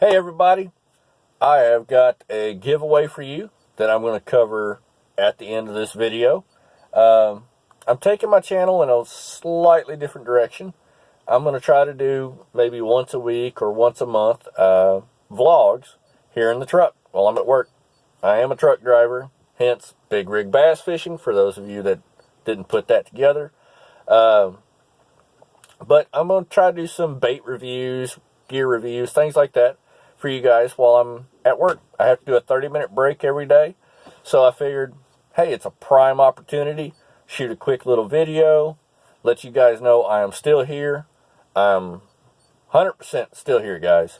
Hey everybody, I have got a giveaway for you that I'm going to cover at the end of this video. I'm taking my channel in a slightly different direction. I'm going to try to do maybe once a week or once a month vlogs here in the truck while I'm at work. I am a truck driver, hence big rig bass fishing for those of you that didn't put that together. But I'm going to try to do some bait reviews, gear reviews, things like that for you guys while I'm at work. I have to do a 30-minute break every day. So I figured, hey, it's a prime opportunity. Shoot a quick little video. Let you guys know I am still here. I'm 100% still here, guys.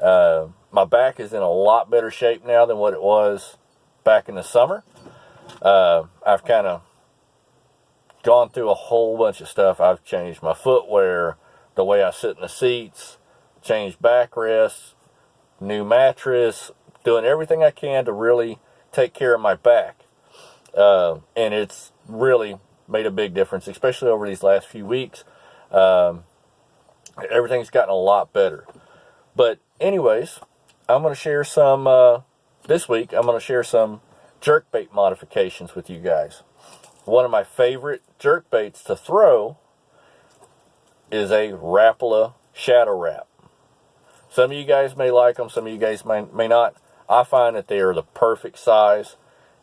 My back is in a lot better shape now than what it was back in the summer. I've kind of gone through a whole bunch of stuff. I've changed my footwear, the way I sit in the seats, changed backrests, new mattress, doing everything I can to really take care of my back. And it's really made a big difference, especially over these last few weeks. Everything's gotten a lot better. But anyways, I'm going to share some, this week, I'm going to share some jerkbait modifications with you guys. One of my favorite jerkbaits to throw is a Rapala Shadow Rap. Some of you guys may like them, some of you guys may not. I find that they are the perfect size,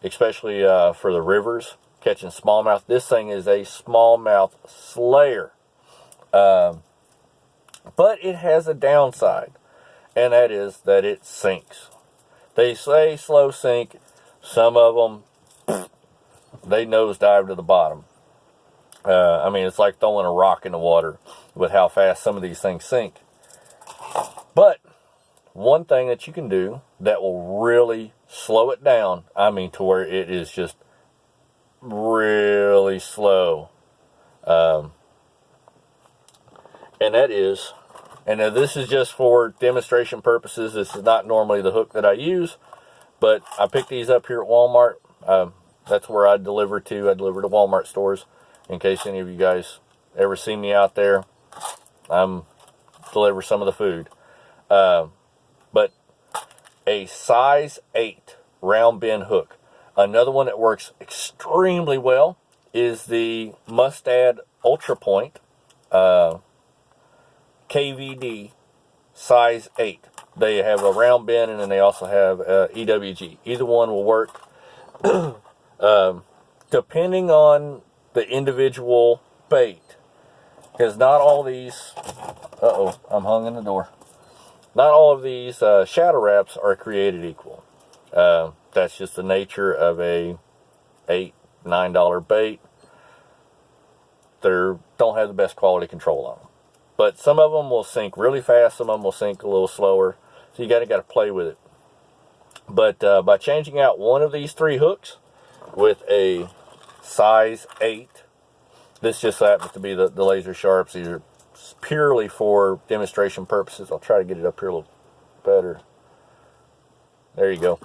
especially for the rivers, catching smallmouth. This thing is a smallmouth slayer. But it has a downside, and that is that it sinks. They say slow sink. Some of them, they nosedive to the bottom. I mean, it's like throwing a rock in the water with how fast some of these things sink. But one thing that you can do that will really slow it down, I mean to where it is just really slow, and that is, and now this is just for demonstration purposes. This is not normally the hook that I use, but I picked these up here at Walmart. That's where I deliver to. I deliver to Walmart stores. In case any of you guys ever see me out there, I'm deliver some of the food. But a size 8 round bend hook. Another one that works extremely well is the Mustad Ultra Point KVD size 8. They have a round bend, and then they also have EWG. Either one will work. Depending on the individual bait, because not all these, I'm hung in the door. Not all of these shadow wraps are created equal. That's just the nature of a $8, $9 bait. They don't have the best quality control on them. But some of them will sink really fast, some of them will sink a little slower. So you got to play with it. But by changing out one of these 3 hooks with a size 8, this just happens to be the laser sharps. These are purely for demonstration purposes. I'll try to get it up here a little better. There you go.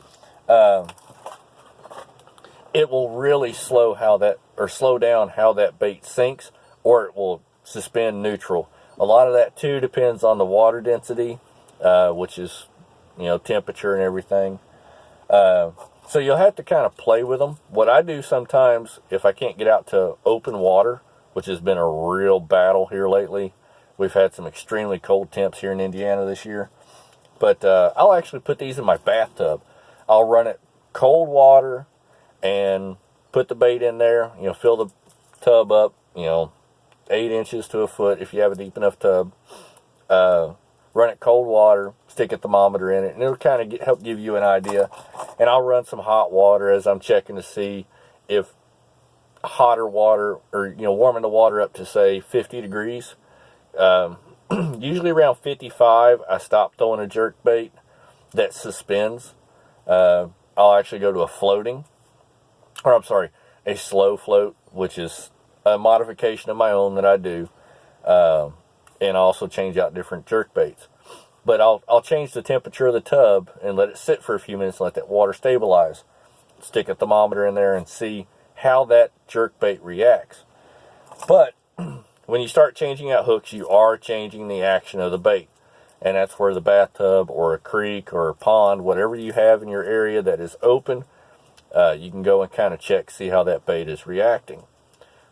It will really slow down how that bait sinks, or it will suspend neutral. A lot of that too depends on the water density, which is, temperature and everything. So you'll have to kind of play with them. What I do sometimes, if I can't get out to open water, which has been a real battle here lately. We've had some extremely cold temps here in Indiana this year. But I'll actually put these in my bathtub. I'll run it cold water and put the bait in there. Fill the tub up, 8 inches to a foot if you have a deep enough tub. Run it cold water, stick a thermometer in it, and it'll kind of help give you an idea. And I'll run some hot water as I'm checking to see if hotter water, or warming the water up to say 50 degrees. Usually around 55, I stop throwing a jerk bait that suspends. I'll actually go to a slow float, which is a modification of my own that I do. And I also change out different jerk baits. But I'll change the temperature of the tub and let it sit for a few minutes and let that water stabilize. Stick a thermometer in there and see how that jerk bait reacts. But when you start changing out hooks, you are changing the action of the bait. and that's where the bathtub or a creek or a pond, whatever you have in your area that is open, you can go and kind of check, see how that bait is reacting.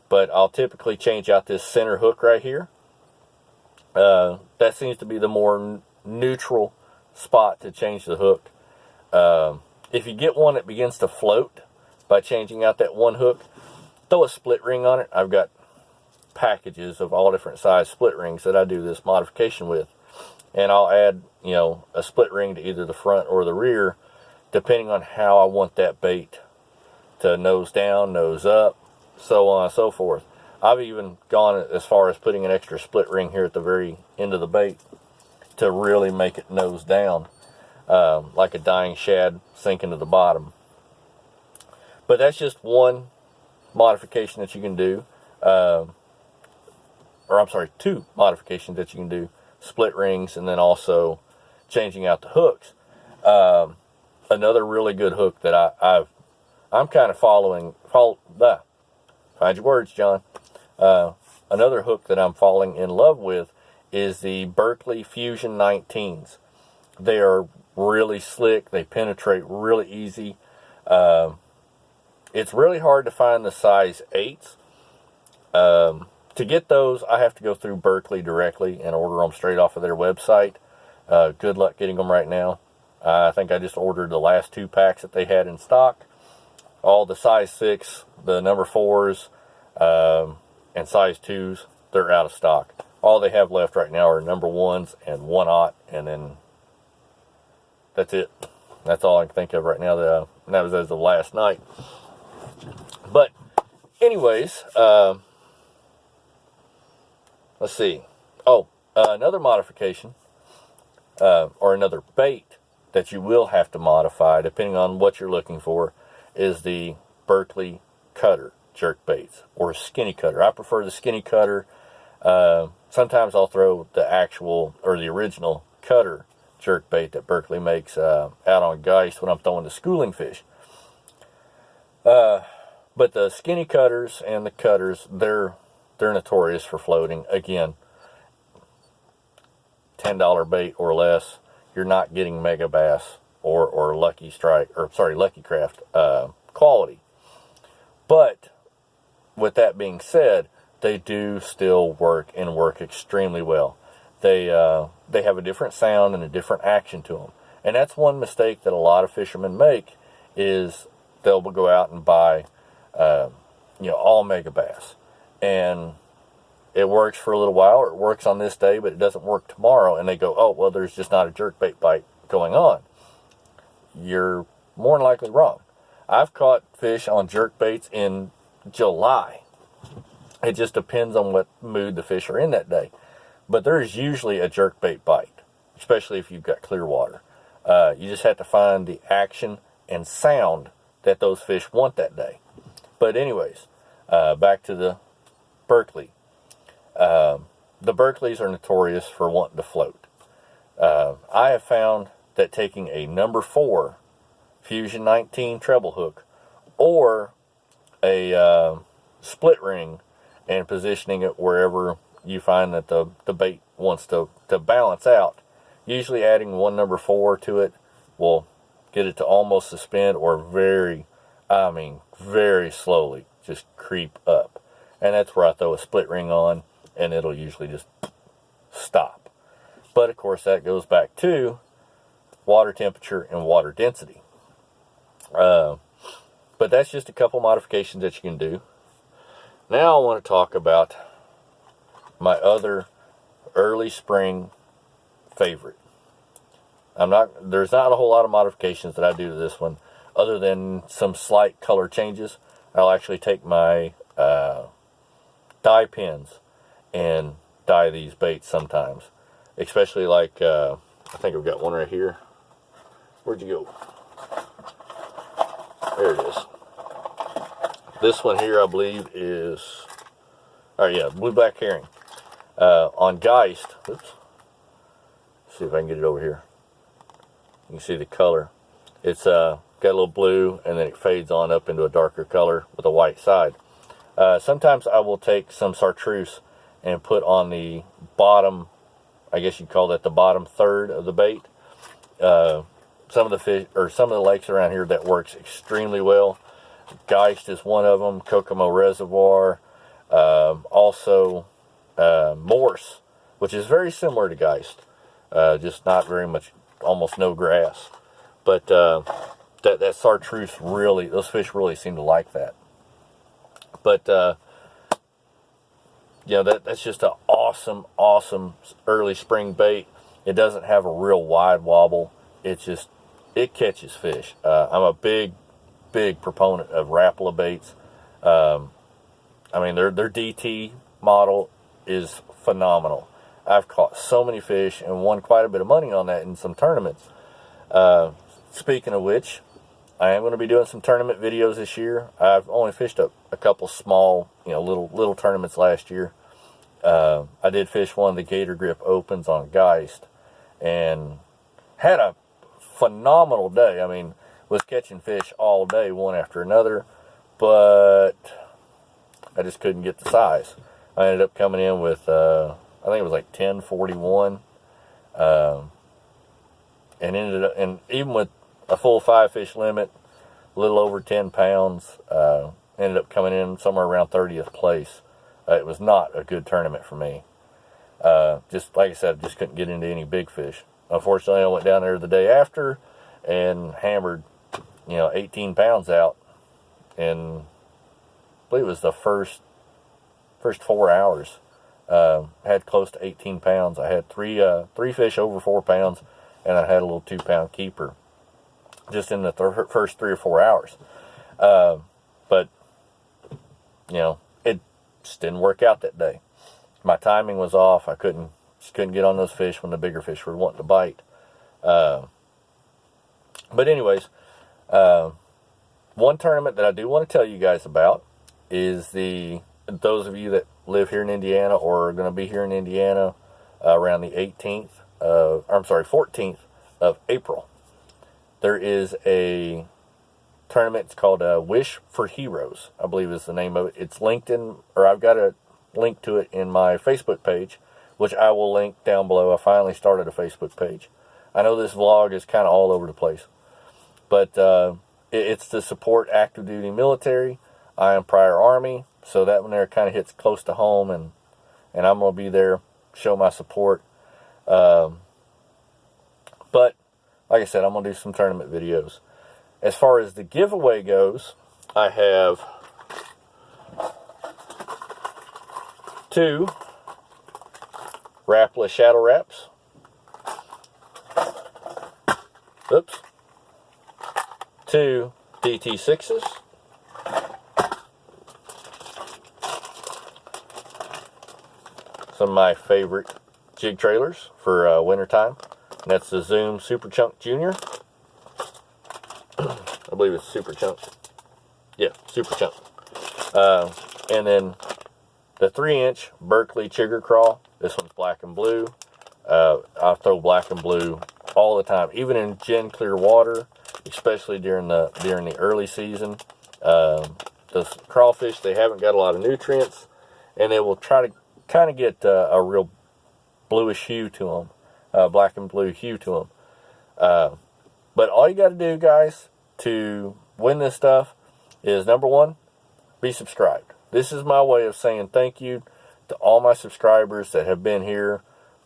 But I'll typically change out this center hook right here. That seems to be the more neutral spot to change the hook. If you get one that begins to float by changing out that one hook, throw a split ring on it. I've got packages of all different size split rings that I do this modification with, and I'll add, you know, a split ring to either the front or the rear, depending on how I want that bait to nose down, nose up, so on and so forth. I've even gone as far as putting an extra split ring here at the very end of the bait to really make it nose down, like a dying shad sinking to the bottom. But that's just one modification that you can do, or I'm sorry, two modifications that you can do: split rings, and then also changing out the hooks. Another really good hook that I'm kind of find your words, John. Another hook that I'm falling in love with is the Berkley Fusion 19s. They are really slick. They penetrate really easy. It's really hard to find the size 8s. To get those, I have to go through Berkley directly and order them straight off of their website. Good luck getting them right now. I think I just ordered the last 2 packs that they had in stock. All the size 6, the number 4s, and size 2s, they're out of stock. All they have left right now are number 1s and 1/0, and then that's it. That's all I can think of right now. And that was as of last night. But anyways, let's see. Oh, another modification, or another bait that you will have to modify depending on what you're looking for, is the Berkley Cutter Jerkbaits, or Skinny Cutter. I prefer the Skinny Cutter. Sometimes I'll throw the actual, or the original Cutter jerkbait that Berkley makes out on Geist when I'm throwing the schooling fish. But the Skinny Cutters and the Cutters, they're notorious for floating. Again, $10 bait or less, you're not getting Mega Bass or Lucky Strike, or sorry, Lucky Craft quality. But with that being said, they do still work, and work extremely well. They have a different sound and a different action to them. And that's one mistake that a lot of fishermen make, is they'll go out and buy all Mega Bass, and it works for a little while, or it works on this day, but it doesn't work tomorrow, and they go, oh, well, there's just not a jerkbait bite going on. You're more than likely wrong. I've caught fish on jerkbaits in July. It just depends on what mood the fish are in that day. But there's usually a jerkbait bite, especially if you've got clear water. You just have to find the action and sound that those fish want that day. But anyways, back to the Berkley. The Berkleys are notorious for wanting to float. I have found that taking a number 4 Fusion 19 treble hook, or a split ring, and positioning it wherever you find that the bait wants to balance out, usually adding one number 4 to it will get it to almost suspend, or very slowly just creep up. And that's where I throw a split ring on, and it'll usually just stop. But of course, that goes back to water temperature and water density. But that's just a couple modifications that you can do. Now I want to talk about my other early spring favorite. There's not a whole lot of modifications that I do to this one, other than some slight color changes. I'll actually take my dye pins and dye these baits sometimes, especially like I think I've got one right here. Where'd you go? There it is. This one here, I believe, is, oh yeah, blue black herring. On Geist, oops. See if I can get it over here. You can see the color. It's got a little blue, and then it fades on up into a darker color with a white side. Sometimes I will take some chartreuse and put on the bottom I guess you'd call that the bottom third of the bait. Some of the fish, or some of the lakes around here, that works extremely well. Geist is one of them. Kokomo Reservoir. Also Morse, which is very similar to Geist. Just not very much, almost no grass. But that chartreuse really, those fish really seem to like that. But you know, that's just an awesome early spring bait. It doesn't have a real wide wobble. It's just, it catches fish. I'm a big proponent of Rapala baits. I mean, their DT model is phenomenal. I've caught so many fish and won quite a bit of money on that in some tournaments. Speaking of which, I am going to be doing some tournament videos this year. I've only fished a couple small, you know, little tournaments last year. I did fish one of the Gator Grip Opens on Geist and had a phenomenal day. I mean, was catching fish all day, one after another, but I just couldn't get the size. I ended up coming in with, I think it was like 1041, and ended up, and even with a full 5-fish limit, a little over 10 pounds, ended up coming in somewhere around 30th place. It was not a good tournament for me. Just like I said, just couldn't get into any big fish. Unfortunately, I went down there the day after and hammered, you know, 18 pounds out, and I believe it was the first 4 hours. Had close to 18 pounds. I had three fish over 4 pounds, and I had a little 2-pound keeper just in the first 3 or 4 hours. But you know, it just didn't work out that day. My timing was off. I just couldn't get on those fish when the bigger fish were wanting to bite. But anyways, one tournament that I do want to tell you guys about is those of you that live here in Indiana or are going to be here in Indiana around the 14th of April. There is a tournament. It's called Wish for Heroes, I believe is the name of it. It's linked in, or I've got a link to it in my Facebook page, which I will link down below. I finally started a Facebook page. I know this vlog is kind of all over the place, but it's to support active duty military. I am prior Army, so that one there kind of hits close to home, and I'm going to be there, show my support. But like I said, I'm going to do some tournament videos. As far as the giveaway goes, I have 2 Rapala Shadow Raps. Oops. 2 DT6s. Some of my favorite jig trailers for wintertime. And that's the Zoom Super Chunk Junior. I believe it's Super Chunk. Yeah, Super Chunk. And then the 3-inch Berkley Chigger Crawl. This one's black and blue. I throw black and blue all the time, even in gin clear water, especially during the early season. Those crawfish, they haven't got a lot of nutrients, and they will try to kind of get a real bluish hue to them, black and blue hue to them. But all you got to do, guys, to win this stuff is, number 1, be subscribed. This is my way of saying thank you to all my subscribers that have been here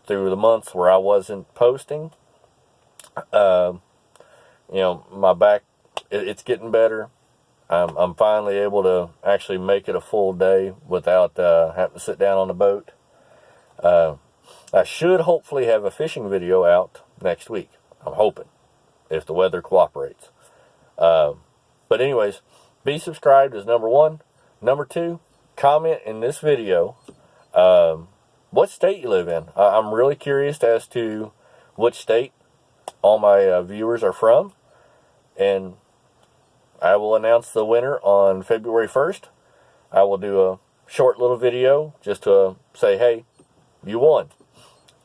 through the months where I wasn't posting. You know, my back, it's getting better. I'm finally able to actually make it a full day without having to sit down on the boat. I should hopefully have a fishing video out next week. I'm hoping, if the weather cooperates. But anyways, be subscribed is number 1. Number 2, comment in this video what state you live in. I'm really curious as to which state all my viewers are from, and I will announce the winner on February 1st. I will do a short little video just to say, hey, you won.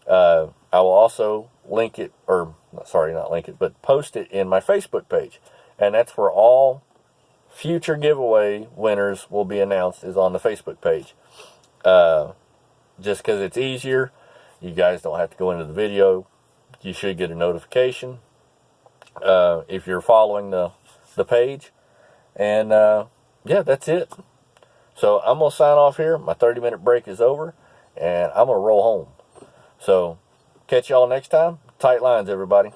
I will also link it, or sorry, not link it, but post it in my Facebook page. And that's where all future giveaway winners will be announced, is on the Facebook page. Just because it's easier. You guys don't have to go into the video. You should get a notification if you're following the page. And yeah, that's it. So I'm going to sign off here. My 30-minute break is over, and I'm going to roll home. So catch y'all next time. Tight lines, everybody.